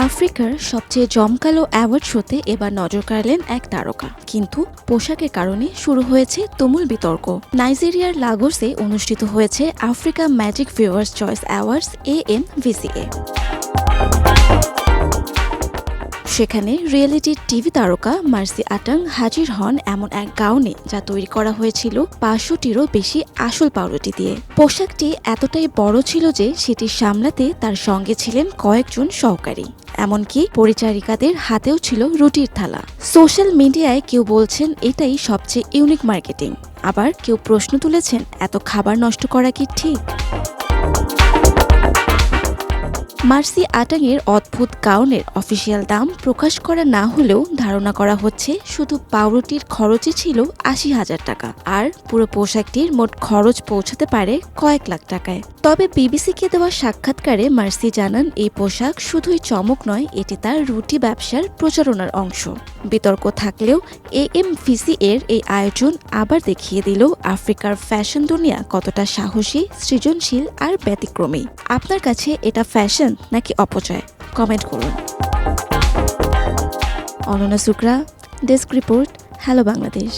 আফ্রিকার সবচেয়ে জমকালো অ্যাওয়ার্ড শোতে এবার নজর কাড়লেন এক তারকা, কিন্তু পোশাকের কারণে শুরু হয়েছে তুমুল বিতর্ক। নাইজেরিয়ার লাগোসে অনুষ্ঠিত হয়েছে Africa magic viewers choice awards AMVCA। সেখানে রিয়েলিটি টিভি তারকা মার্সি আটাং হাজির হন এমন এক গাউনে, যা তৈরি করা হয়েছিল 500টিরও বেশি আসল পাউরুটি দিয়ে। পোশাকটি এতটাই বড় ছিল যে সেটি সামলাতে তার সঙ্গে ছিলেন কয়েকজন সহকারী, এমনকি পরিচারিকাদের হাতেও ছিল রুটির থালা। সোশ্যাল মিডিয়ায় কেউ বলছেন এটাই সবচেয়ে ইউনিক মার্কেটিং, আবার কেউ প্রশ্ন তুলেছেন এত খাবার নষ্ট করা কি ঠিক। মার্সি আটাংয়ের অদ্ভুত গাউনের অফিসিয়াল দাম প্রকাশ করা না হলেও ধারণা করা হচ্ছে শুধু পাউরুটির খরচই ছিল 80,000 টাকা, আর পুরো পোশাকটির মোট খরচ পৌঁছাতে পারে কয়েক লাখ টাকায়। তবে বিবিসিকে দেওয়া সাক্ষাৎকারে মার্সি জানান এই পোশাক শুধুই চমক নয়, এটি তার রুটি ব্যবসার প্রচারণার অংশ। বিতর্ক থাকলেও AMVCA এর এই আয়োজন আবার দেখিয়ে দিল আফ্রিকার ফ্যাশন দুনিয়া কতটা সাহসী, সৃজনশীল আর ব্যতিক্রমী। আপনার কাছে এটা ফ্যাশন নাকি অপচয়? কমেন্ট করুন। Ananya Sukra, desk report, hello Bangladesh.